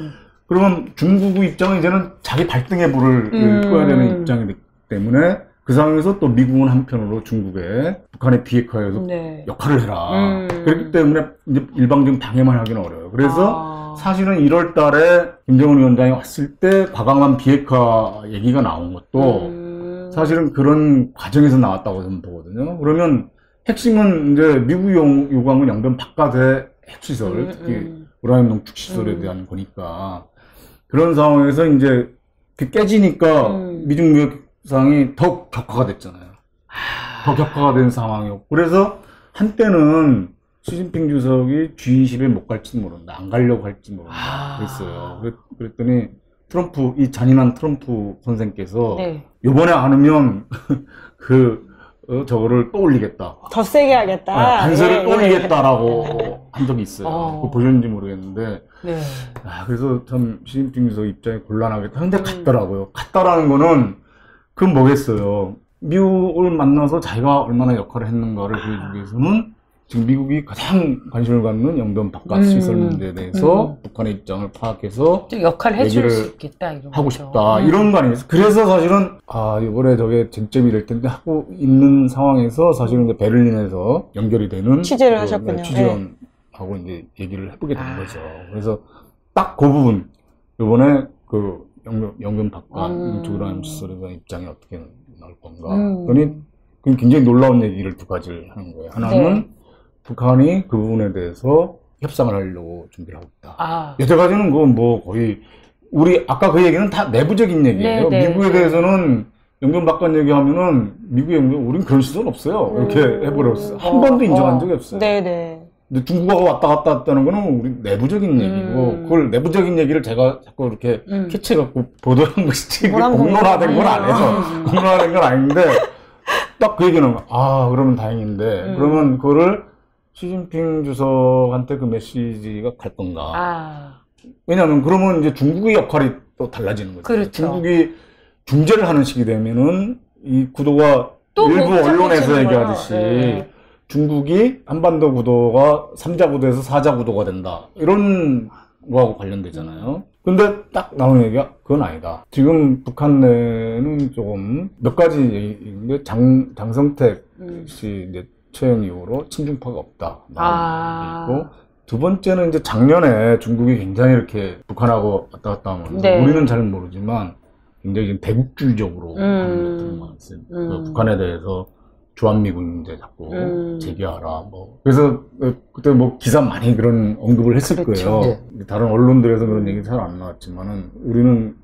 그러면 중국의 입장은 이제는 자기 발등에 불을 끄야 되는 입장이기 때문에 그 상황에서 또 미국은 한편으로 중국에 북한의 비핵화에서 역할을 해라. 그렇기 때문에 이제 일방적인 방해만 하기는 어려워요. 그래서 사실은 1월 달에 김정은 위원장이 왔을 때 과감한 비핵화 얘기가 나온 것도 사실은 그런 과정에서 나왔다고 저는 보거든요. 그러면 핵심은 이제 미국이 요구한 건 영변 바깥의 핵시설, 특히 우라늄 농축 시설에 대한 거니까 그런 상황에서 이제 깨지니까 미중 무역상이 더 격화가 됐잖아요. 더 격화가 된 상황이었고, 그래서 한때는 시진핑 주석이 G20에 못 갈지 모른다, 안 가려고 할지 모른다 그랬어요. 그랬더니 트럼프, 이 잔인한 트럼프 선생께서 네. 요번에 안 하면 저거를 또 올리겠다. 더 세게 하겠다. 관세를 또 올리겠다라고 한 적이 있어요. 그거 보셨는지 모르겠는데. 네. 그래서 참 시진핑 주석 입장이 곤란하겠다. 근데 갔더라고요. 갔다라는 거는 그건 뭐겠어요. 미국을 만나서 자기가 얼마나 역할을 했는가를 보여주기 위해서는 지금 미국이 가장 관심을 갖는 영변 바깥 시설 문제에 대해서 북한의 입장을 파악해서 역할을 해줄 수 있겠다 이런 하고 싶다 이런 거 아니겠어요? 그래서 사실은 이번에 저게 쟁점이 될 텐데 하고 있는 상황에서 사실은 이제 베를린에서 연결이 되는 취재를 하셨군요. 취재원하고 이제 얘기를 해보게 된 거죠. 그래서 딱 그 부분 이번에 그 영변 바깥 조그라는 시설에 대한 입장이 어떻게 나올 건가. 그러니 굉장히 놀라운 얘기를 두 가지를 하는 거예요. 하나는 네. 북한이 그 부분에 대해서 협상을 하려고 준비를 하고 있다. 여태까지는 그건 뭐 거의 우리 아까 그 얘기는 다 내부적인 얘기예요. 네, 미국에 대해서는 영변 바깥 얘기하면은 미국의 우린 그런 시설 없어요. 이렇게 해버렸어요. 한 번도 인정한 적이 없어요. 네네. 근데 중국하고 왔다 갔다 했다는 거는 우리 내부적인 얘기고 그걸 내부적인 얘기를 제가 자꾸 이렇게 캐치해갖고 보도한 것이지 공론화된 건 아니에요. 공론화된 건 아닌데 딱 그 얘기는 그러면 다행인데 그러면 그거를 시진핑 주석한테 그 메시지가 갈 건가? 왜냐하면 그러면 이제 중국의 역할이 또 달라지는 거죠. 그렇죠. 중국이 중재를 하는 식이 되면은 이 구도가 일부 언론에서 얘기하듯이 네. 중국이 한반도 구도가 3자 구도에서 4자 구도가 된다. 이런 거하고 관련되잖아요. 근데 딱 나오는 얘기가 그건 아니다. 지금 북한 내는 조금 몇 가지 얘기인데 장성택 씨 이제 처형 이후로 친중파가 없다. 있고 두 번째는 이제 작년에 중국이 굉장히 이렇게 북한하고 왔다 갔다 하면서 네. 우리는 잘 모르지만 굉장히 지금 대국주의적으로 하는 것들이 많았어요. 북한에 대해서 주한미군 문제 자꾸 제기하라 뭐 그래서 그때 뭐 기사 많이 그런 언급을 했을 그렇죠. 거예요. 네. 다른 언론들에서 그런 얘기 잘 안 나왔지만은 우리는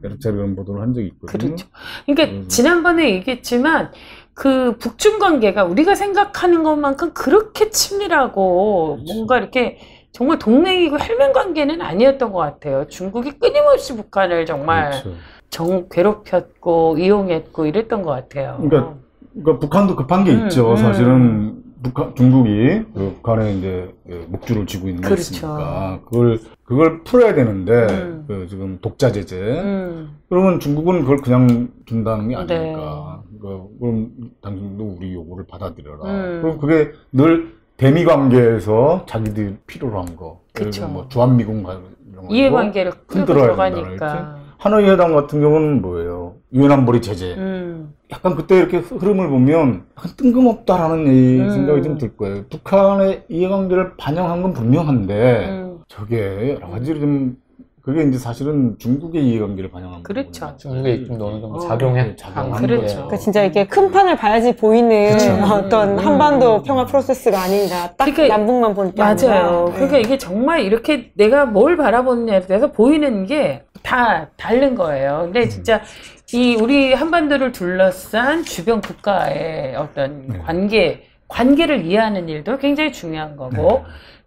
여러 차례 그런 보도를 한 적이 있거든요. 그렇죠. 그러니까 지난번에 얘기했지만 그 북중 관계가 우리가 생각하는 것만큼 그렇게 친밀하고 그렇죠. 뭔가 이렇게 정말 동맹이고 혈맹 관계는 아니었던 것 같아요. 중국이 끊임없이 북한을 정말 그렇죠. 괴롭혔고 이용했고 이랬던 것 같아요. 그러니까 북한도 급한 게 있죠. 사실은 중국이 그 북한에 이제 목줄을 쥐고 있는 게 그렇죠. 있으니까 그걸 풀어야 되는데 그 지금 독자 제재 그러면 중국은 그걸 그냥 준다는 게 아니니까 네. 그럼 당신도 우리 요구를 받아들여라. 그럼 그게 늘 대미 관계에서 자기들이 필요로 한 거. 그렇죠. 뭐 주한미군 이런 거 이해관계를 끌고 들어가니까. 하노이 회담 같은 경우는 뭐예요? 유엔 안보리 제재. 약간 그때 이렇게 흐름을 보면 약간 뜬금없다라는 생각이 좀 들 거예요. 북한의 이해관계를 반영한 건 분명한데 저게 여러 가지로 좀 그게 이제 사실은 중국의 이해관계를 반영한 그렇죠. 중국의 입장도 어느 정도 작용한 그렇죠. 그러니까 진짜 이렇게 큰 판을 봐야지 보이는 그렇죠. 어떤 한반도 평화 프로세스가 아닌가. 딱 그러니까, 남북만 볼 때 맞아요. 네. 그러니까 이게 정말 이렇게 내가 뭘 바라보느냐에 대해서 보이는 게 다 다른 거예요. 근데 진짜 우리 한반도를 둘러싼 주변 국가의 어떤 관계를 이해하는 일도 굉장히 중요한 거고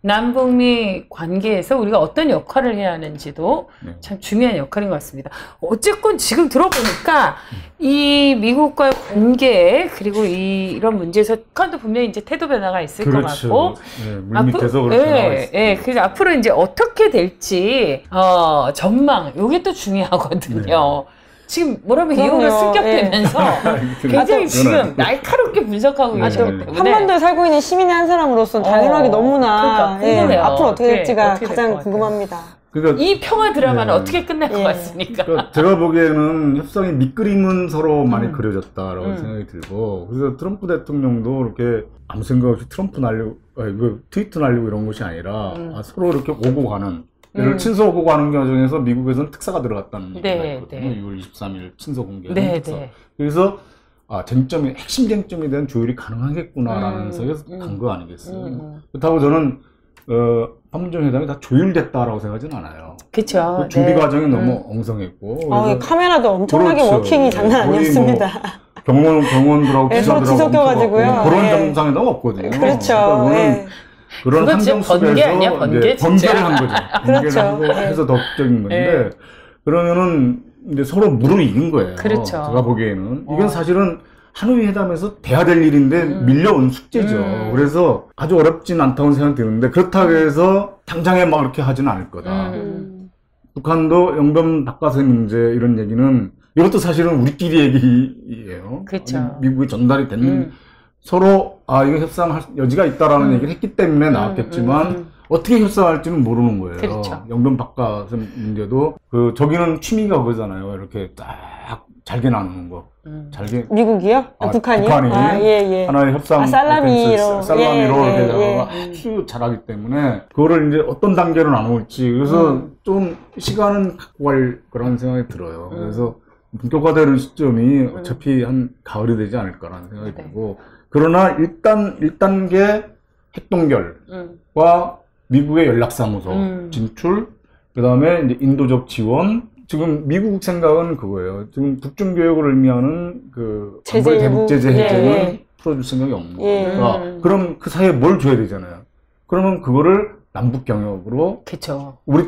남북미 관계에서 우리가 어떤 역할을 해야 하는지도 참 중요한 역할인 것 같습니다. 어쨌건 지금 들어보니까 이 미국과의 관계 그리고 이런 문제에서 북한도 분명히 이제 태도 변화가 있을 그렇죠. 것 같고 물밑에서 그렇게 나와 있습니다. 그래서 앞으로 이제 어떻게 될지 전망 요게 또 중요하거든요. 지금 뭐라면 이후로 승격되면서 굉장히 지금 날카롭게 분석하고 계시기 때문에 한반도에 살고 있는 시민의 한 사람으로서는 당연하게 너무나 궁금해요. 앞으로 어떻게 될지가 가장 궁금합니다. 그러니까, 이 평화 드라마는 어떻게 끝날 것 같습니까? 그러니까 제가 보기에는 협상의 밑그림은 서로 많이 그려졌다라고 생각이 들고 그래서 트럼프 대통령도 이렇게 아무 생각 없이 트위터 날리고 이런 것이 아니라 서로 이렇게 오고 가는 이를 친서 오고 가는 과정에서 미국에서는 특사가 들어갔다는 얘기가 있거든요. 6월 23일 친서 공개한 특사. 그래서 핵심 쟁점에 대한 조율이 가능하겠구나라는 생각에서 간 거 아니겠어요. 그렇다고 저는 판문점 회담이 다 조율됐다라고 생각하지는 않아요. 그렇죠. 그 준비 과정이 너무 엉성했고. 카메라도 엄청나게 그렇죠. 워킹이 장난 아니었습니다. 경호원들하고 서로 뒤섞여가지고요. 그런 정상회담 없거든요. 그렇죠. 그런 환경 속에서 번개를 한 거죠. 그렇죠. 번개를 해서 덕적인 건데 그러면은 이제 서로 무르익은 거예요. 그렇죠. 제가 보기에는 이건 사실은 하노이 회담에서 돼야 될 일인데 밀려온 숙제죠. 그래서 아주 어렵진 않다고 생각이 드는데 그렇다고 해서 당장에 막 이렇게 하지는 않을 거다. 북한도 영변 바깥의 문제 이런 얘기는 이것도 사실은 우리끼리 얘기예요. 그렇죠. 미국이 전달이 된 서로 이거 협상할 여지가 있다라는 얘기를 했기 때문에 나왔겠지만 어떻게 협상할지는 모르는 거예요. 그렇죠. 영변 바깥의 문제도 저기는 취미가 그거잖아요. 이렇게 딱 잘게 나누는 거. 잘게. 미국이요? 북한이요? 북한이 하나의 협상 살라미로 이렇게 아주 잘하기 때문에 그거를 이제 어떤 단계로 나눌지 그래서 좀 시간은 갖고 갈 거라는 생각이 들어요. 그래서 본격화되는 시점이 어차피 한 가을이 되지 않을까라는 생각이 들고 그러나 1단계 핵동결과 미국의 연락사무소 진출 그 다음에 이제 인도적 지원 지금 미국 생각은 그거예요. 지금 북중 교역을 의미하는 그 안보의 대북 제재 해제는 풀어줄 생각이 없는 거예요. 그럼 그 사이에 뭘 줘야 되잖아요. 그러면 그거를 남북 경협으로 그렇죠. 우리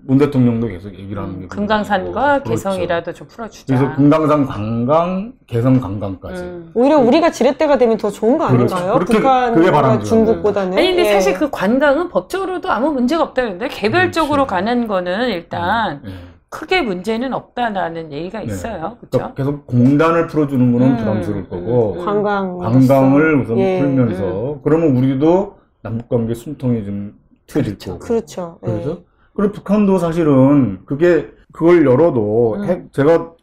문 대통령도 계속 얘기를 하는 게 금강산과 개성이라도 좀 풀어주자. 그래서 금강산 관광, 개성 관광까지. 오히려 우리가 지렛대가 되면 더 좋은 거 아닌가요? 북한과 중국보다는. 아니 근데 사실 그 관광은 법적으로도 아무 문제가 없다는데 개별적으로 가는 거는 일단 크게 문제는 없다라는 얘기가 있어요. 그렇죠? 그러니까 계속 공단을 풀어주는 거는 부담스러울 거고 관광을 우선 풀면서 그러면 우리도 남북관계 숨통이 좀 트여질 거고. 그렇죠. 그래서 그리고 북한도 사실은 그걸 열어도 제가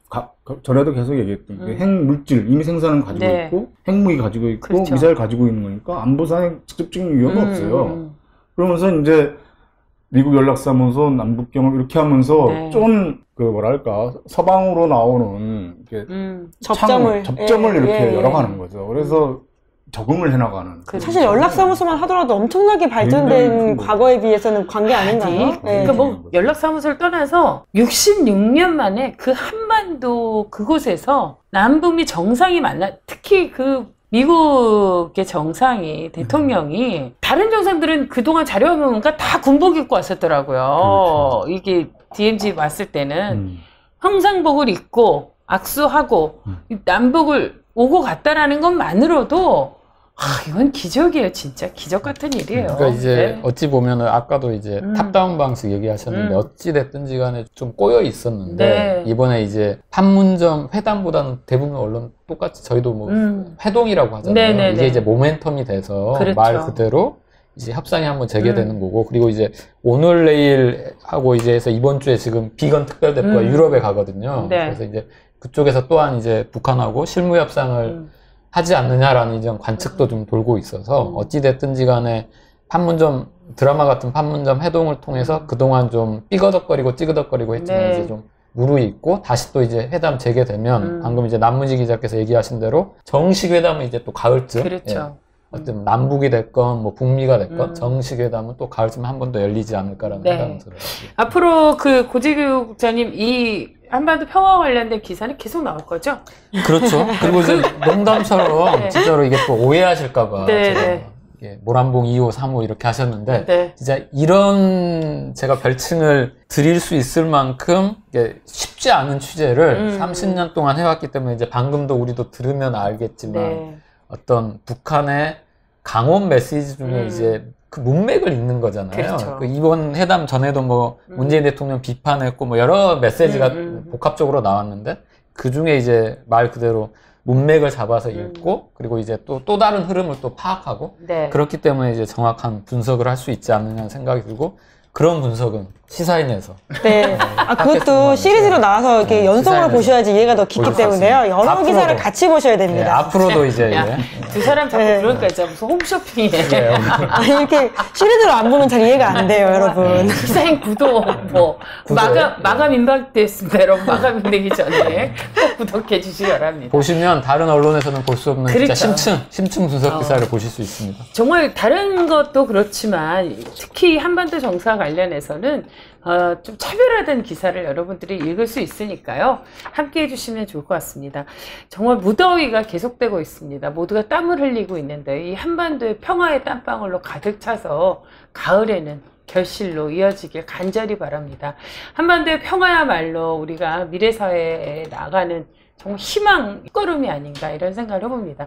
전에도 계속 얘기했던 게 핵물질 이미 생산을 가지고 있고 핵무기 가지고 있고 미사일 가지고 있는 거니까 안보상의 직접적인 위협은 없어요. 그러면서 이제 미국 연락사무소 남북경협 이렇게 하면서 좀 뭐랄까 서방으로 나오는 이렇게 접점을 이렇게 열어가는 거죠. 그래서 적응을 해나가는. 사실 연락사무소만 하더라도 엄청나게 발전된 과거에 비해서는 관계 아닌가요? 그러니까 뭐 연락사무소를 떠나서 66년 만에 그 한반도 그곳에서 남북미 정상이 특히 그 미국의 정상이 대통령이 다른 정상들은 그동안 자료화면 보니까 다 군복 입고 왔었더라고요. 그렇죠. 이게 DMZ 왔을 때는 형상복을 입고 악수하고 남북을 오고 갔다라는 것만으로도 이건 기적이에요. 진짜 기적 같은 일이에요. 그러니까 이제 어찌 보면은 아까도 이제 탑다운 방식 얘기하셨는데 어찌 됐든지 간에 좀 꼬여 있었는데 이번에 이제 판문점 회담보다는 대부분 언론 똑같이 저희도 뭐 회동이라고 하잖아요. 이게 이제 모멘텀이 돼서 그렇죠. 말 그대로 이제 협상이 한번 재개되는 거고 그리고 이제 오늘 내일 하고 이제 해서 이번 주에 지금 비건 특별대표가 유럽에 가거든요. 그래서 이제 그쪽에서 또한 이제 북한하고 실무 협상을 하지 않느냐라는 이런 관측도 좀 돌고 있어서 어찌됐든지 간에 판문점 드라마 같은 판문점 회동을 통해서 그동안 좀 삐거덕거리고 찌그덕거리고 했지만 이제 좀 무르익고 다시 또 이제 회담 재개되면 방금 이제 남문지 기자께서 얘기하신 대로 정식 회담은 이제 또 가을쯤 그렇죠. 어떤 남북이 됐건 뭐 북미가 됐건 정식 회담은 또 가을쯤에 한 번 더 열리지 않을까라는 생각이 들어요. 앞으로 그 고재규 국장님 이 한반도 평화 관련된 기사는 계속 나올 거죠? 그렇죠. 그리고 이제 농담처럼 진짜로 이게 또 오해하실까봐 모란봉 2호, 3호 이렇게 하셨는데 진짜 이런 제가 별칭을 드릴 수 있을 만큼 쉽지 않은 취재를 30년 동안 해왔기 때문에 이제 방금도 우리도 들으면 알겠지만 어떤 북한의 강원 메시지 중에 이제 그 문맥을 읽는 거잖아요. 그렇죠. 그 이번 회담 전에도 뭐 문재인 대통령 비판했고 뭐 여러 메시지가 복합적으로 나왔는데 그 중에 이제 말 그대로 문맥을 잡아서 읽고 그리고 이제 또 다른 흐름을 또 파악하고 그렇기 때문에 이제 정확한 분석을 할 수 있지 않느냐는 생각이 들고 그런 분석은 시사인에서. 네. 그것도 시리즈로 나와서 이렇게 연속으로 보셔야지 이해가 더 깊기 때문에요. 여러 앞으로도, 기사를 같이 보셔야 됩니다. 네, 앞으로도 이제. 두 사람 자꾸 그러니까 진짜 무슨 홈쇼핑이에요. 이렇게 시리즈로 안 보면 잘 이해가 안 돼요, 여러분. 시사인 구독, 마감 임박됐습니다. 여러분, 마감 되기 전에 꼭 구독해 주시기 바랍니다. 보시면 다른 언론에서는 볼 수 없는 진짜 심층 분석 기사를 보실 수 있습니다. 정말 다른 것도 그렇지만 특히 한반도 정사 관련해서는 좀 차별화된 기사를 여러분들이 읽을 수 있으니까요. 함께 해주시면 좋을 것 같습니다. 정말 무더위가 계속되고 있습니다. 모두가 땀을 흘리고 있는데 이 한반도의 평화의 땀방울로 가득 차서 가을에는 결실로 이어지길 간절히 바랍니다. 한반도의 평화야말로 우리가 미래사회에 나가는 정말 희망 걸음이 아닌가 이런 생각을 해봅니다.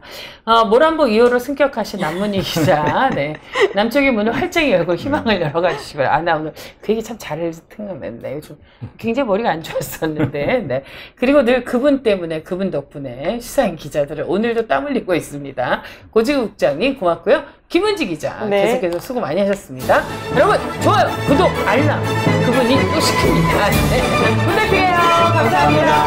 모란봉 2호로 승격하신 남문희 기자, 네. 남쪽의 문을 활짝 열고 희망을 열어가 주시고요. 나 오늘 그 얘기 참 잘 생각났네. 요즘 굉장히 머리가 안 좋았었는데, 네. 그리고 늘 그분 때문에, 그분 덕분에 시사인 기자들을 오늘도 땀 흘리고 있습니다. 고지국 국장님 고맙고요. 김은지 기자, 네. 계속해서 수고 많이 하셨습니다. 여러분, 좋아요, 구독, 알람, 그분이 또 시킵니다. 네. 부탁드려요. 감사합니다.